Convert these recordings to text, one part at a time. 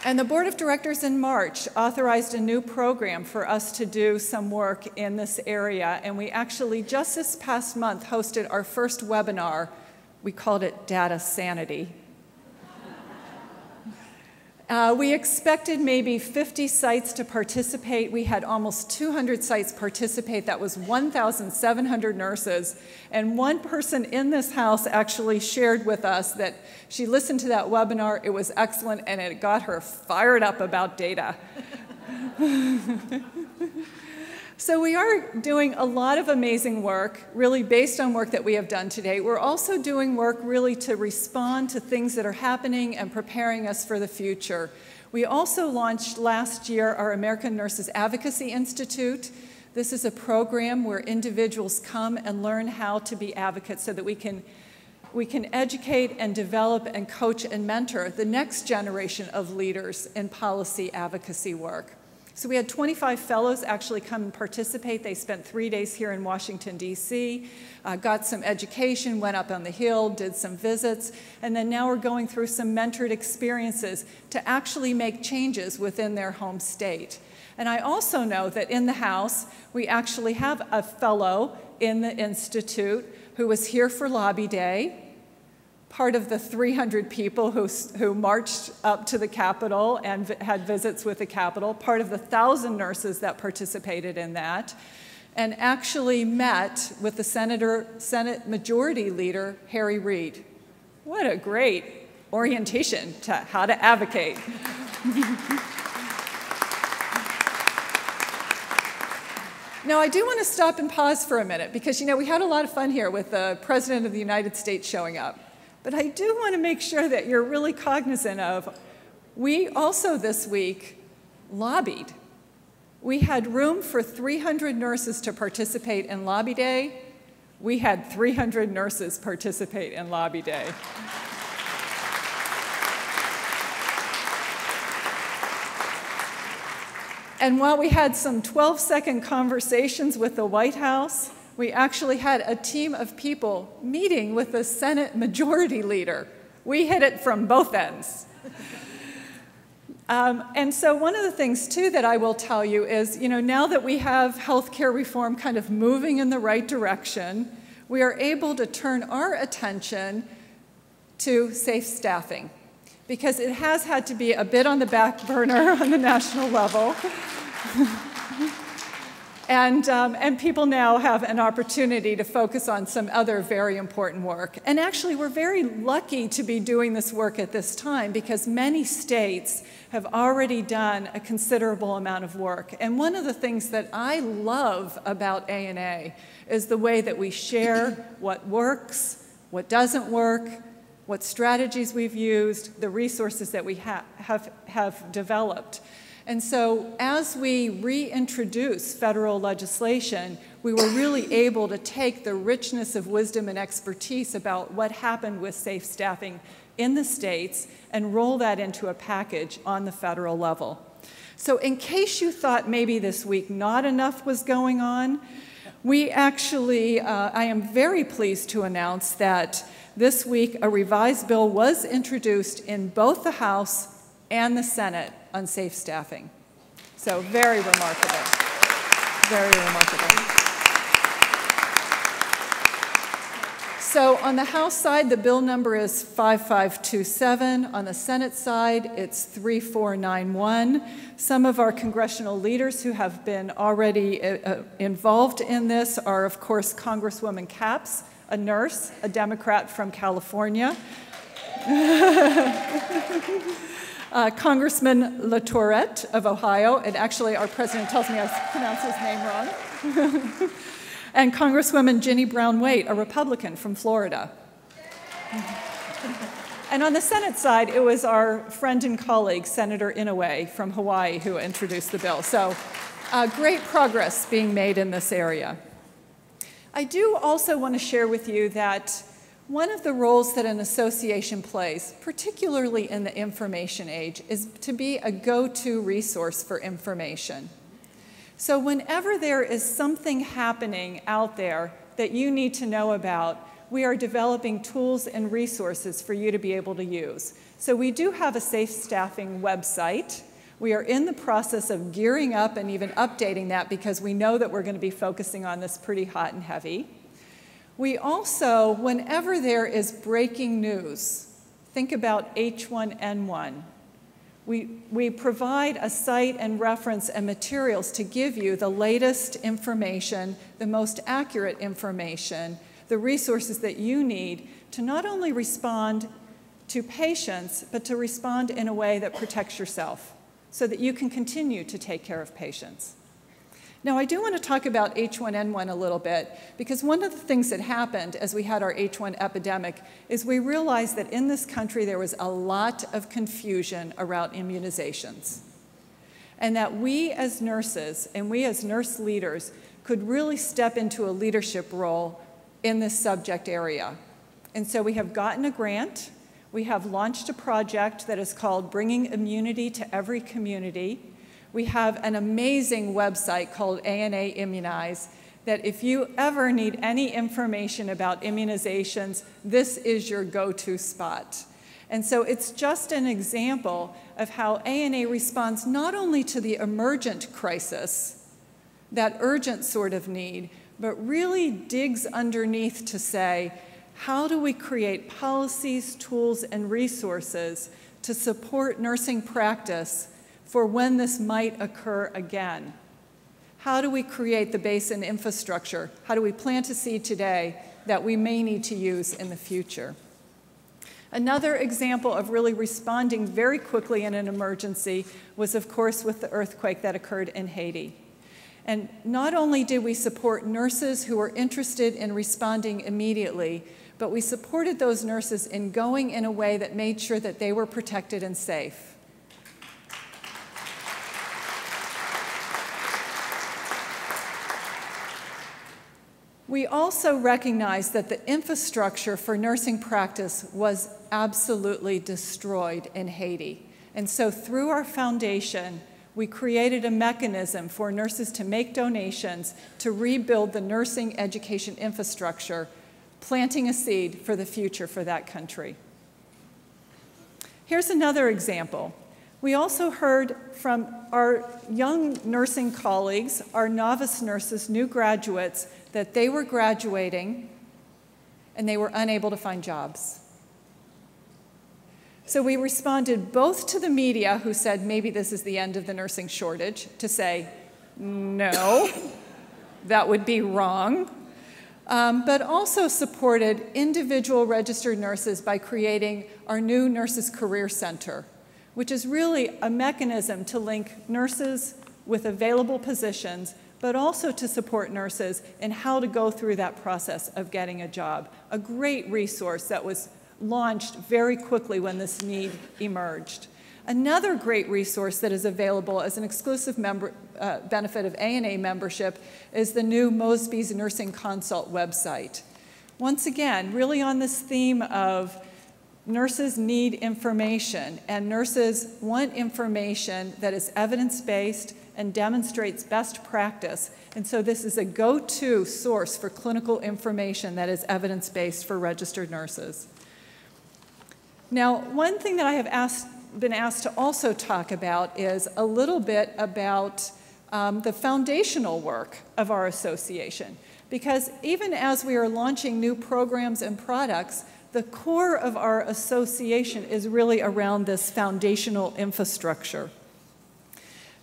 And the board of directors in March authorized a new program for us to do some work in this area. And we actually, just this past month, hosted our first webinar. We called it Data Sanity. We expected maybe 50 sites to participate. We had almost 200 sites participate. That was 1,700 nurses. And one person in this house actually shared with us that she listened to that webinar. It was excellent, and it got her fired up about data. So we are doing a lot of amazing work, really based on work that we have done today. We're also doing work really to respond to things that are happening and preparing us for the future. We also launched last year our American Nurses Advocacy Institute. This is a program where individuals come and learn how to be advocates so that we can educate and develop and coach and mentor the next generation of leaders in policy advocacy work. So we had 25 fellows actually come and participate. They spent 3 days here in Washington, D.C., got some education, went up on the Hill, did some visits, and then now we're going through some mentored experiences to actually make changes within their home state. And I also know that in the House, we actually have a fellow in the Institute who was here for Lobby Day, part of the 300 people who marched up to the Capitol and had visits with the Capitol, part of the 1,000 nurses that participated in that, and actually met with the Senate Majority Leader, Harry Reid. What a great orientation to how to advocate. Now, I do want to stop and pause for a minute because, we had a lot of fun here with the President of the United States showing up. But I do want to make sure that you're really cognizant of, we also this week lobbied. We had room for 300 nurses to participate in Lobby Day. We had 300 nurses participate in Lobby Day. And while we had some 12-second conversations with the White House, we actually had a team of people meeting with the Senate Majority Leader. We hit it from both ends. And so one of the things, too, that I will tell you is, now that we have healthcare reform kind of moving in the right direction, we are able to turn our attention to safe staffing, because it has had to be a bit on the back burner on the national level. And people now have an opportunity to focus on some other very important work. And actually, we're very lucky to be doing this work at this time because many states have already done a considerable amount of work. And one of the things that I love about ANA is the way that we share what works, what doesn't work, what strategies we've used, the resources that we have developed. And so as we reintroduce federal legislation, we were really able to take the richness of wisdom and expertise about what happened with safe staffing in the states and roll that into a package on the federal level. So in case you thought maybe this week not enough was going on, we actually, I am very pleased to announce that this week a revised bill was introduced in both the House and the Senate on safe staffing. So very remarkable, very remarkable. So on the House side, the bill number is 5527. On the Senate side, it's 3491. Some of our congressional leaders who have been already involved in this are, of course, Congresswoman Capps, a nurse, a Democrat from California. Congressman LaTourette of Ohio, and actually our president tells me I pronounced his name wrong. And Congresswoman Ginny Brown-Waite, a Republican from Florida. And on the Senate side, it was our friend and colleague, Senator Inouye from Hawaii, who introduced the bill. So great progress being made in this area. I do also want to share with you that one of the roles that an association plays, particularly in the information age, is to be a go-to resource for information. So whenever there is something happening out there that you need to know about, we are developing tools and resources for you to be able to use. So we do have a safe staffing website. We are in the process of gearing up and even updating that because we know that we're going to be focusing on this pretty hot and heavy. We also, whenever there is breaking news, think about H1N1. We provide a site and reference and materials to give you the latest information, the most accurate information, the resources that you need to not only respond to patients, but to respond in a way that protects yourself so that you can continue to take care of patients. Now, I do want to talk about H1N1 a little bit, because one of the things that happened as we had our H1 epidemic is we realized that in this country there was a lot of confusion around immunizations, and that we as nurses and we as nurse leaders could really step into a leadership role in this subject area. And so we have gotten a grant. We have launched a project that is called Bringing Immunity to Every Community. We have an amazing website called ANA Immunize that if you ever need any information about immunizations, this is your go-to spot. And so it's just an example of how ANA responds not only to the emergent crisis, that urgent sort of need, but really digs underneath to say, how do we create policies, tools, and resources to support nursing practice for when this might occur again? How do we create the base and infrastructure? How do we plant a seed today that we may need to use in the future? Another example of really responding very quickly in an emergency was, of course, with the earthquake that occurred in Haiti. And not only did we support nurses who were interested in responding immediately, but we supported those nurses in going in a way that made sure that they were protected and safe. We also recognized that the infrastructure for nursing practice was absolutely destroyed in Haiti. And so through our foundation, we created a mechanism for nurses to make donations to rebuild the nursing education infrastructure, planting a seed for the future for that country. Here's another example. We also heard from our young nursing colleagues, our novice nurses, new graduates, that they were graduating and they were unable to find jobs. So we responded both to the media, who said maybe this is the end of the nursing shortage, to say, no, that would be wrong, but also supported individual registered nurses by creating our new Nurses Career Center, which is really a mechanism to link nurses with available positions, but also to support nurses in how to go through that process of getting a job. A great resource that was launched very quickly when this need emerged. Another great resource that is available as an exclusive benefit of ANA membership is the new Mosby's Nursing Consult website. Once again, really on this theme of nurses need information, and nurses want information that is evidence-based and demonstrates best practice. And so this is a go-to source for clinical information that is evidence-based for registered nurses. Now, one thing that I have been asked to also talk about is a little bit about the foundational work of our association. Because even as we are launching new programs and products, the core of our association is really around this foundational infrastructure.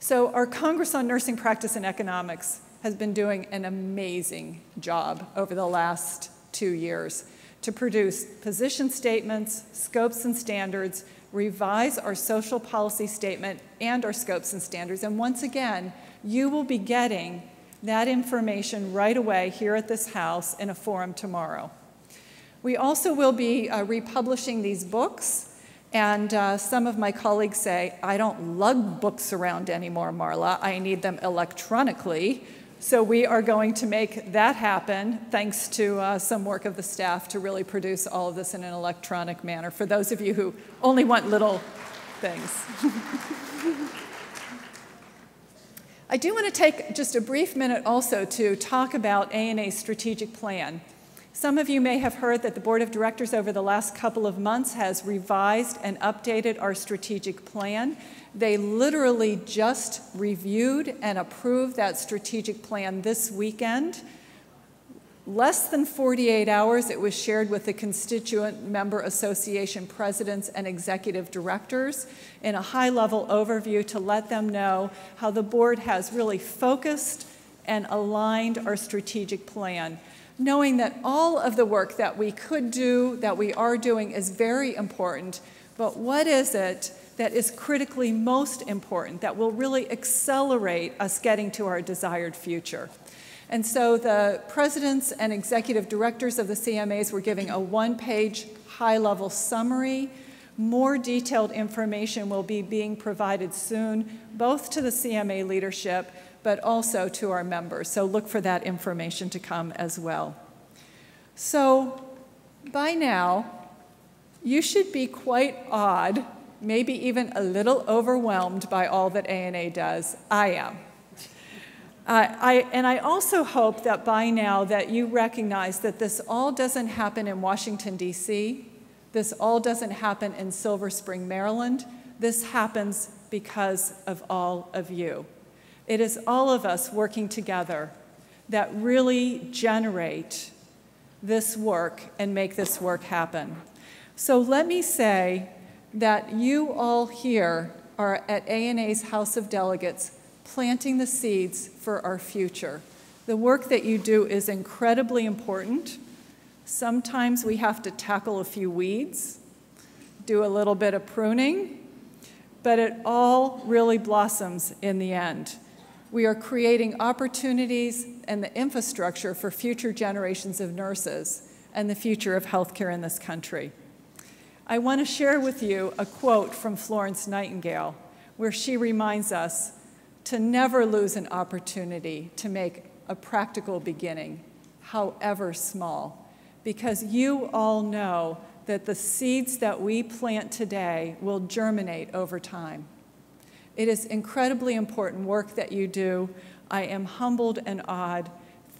So our Congress on Nursing Practice and Economics has been doing an amazing job over the last 2 years to produce position statements, scopes and standards, revise our social policy statement and our scopes and standards. And once again, you will be getting that information right away here at this house in a forum tomorrow. We also will be republishing these books. And some of my colleagues say, I don't lug books around anymore, Marla. I need them electronically. So we are going to make that happen, thanks to some work of the staff to really produce all of this in an electronic manner, for those of you who only want little things. I do want to take just a brief minute also to talk about ANA's strategic plan. Some of you may have heard that the Board of Directors over the last couple of months has revised and updated our strategic plan. They literally just reviewed and approved that strategic plan this weekend. Less than 48 hours, it was shared with the constituent member association presidents and executive directors in a high-level overview to let them know how the board has really focused and aligned our strategic plan, knowing that all of the work that we could do, that we are doing, is very important, but what is it that is critically most important, that will really accelerate us getting to our desired future? And so the presidents and executive directors of the CMAs were giving a one-page high-level summary. More detailed information will be being provided soon, both to the CMA leadership, but also to our members. So look for that information to come as well. So by now, you should be quite awed, maybe even a little overwhelmed by all that ANA does. I am. And I also hope that by now that you recognize that this all doesn't happen in Washington, D.C. This all doesn't happen in Silver Spring, Maryland. This happens because of all of you. It is all of us working together that really generate this work and make this work happen. So let me say that you all here are at ANA's House of Delegates planting the seeds for our future. The work that you do is incredibly important. Sometimes we have to tackle a few weeds, do a little bit of pruning, but it all really blossoms in the end. We are creating opportunities and the infrastructure for future generations of nurses and the future of healthcare in this country. I want to share with you a quote from Florence Nightingale, where she reminds us to never lose an opportunity to make a practical beginning, however small, because you all know that the seeds that we plant today will germinate over time. It is incredibly important work that you do. I am humbled and awed.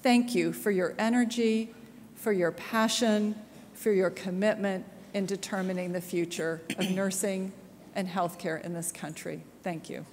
Thank you for your energy, for your passion, for your commitment in determining the future of nursing and healthcare in this country. Thank you.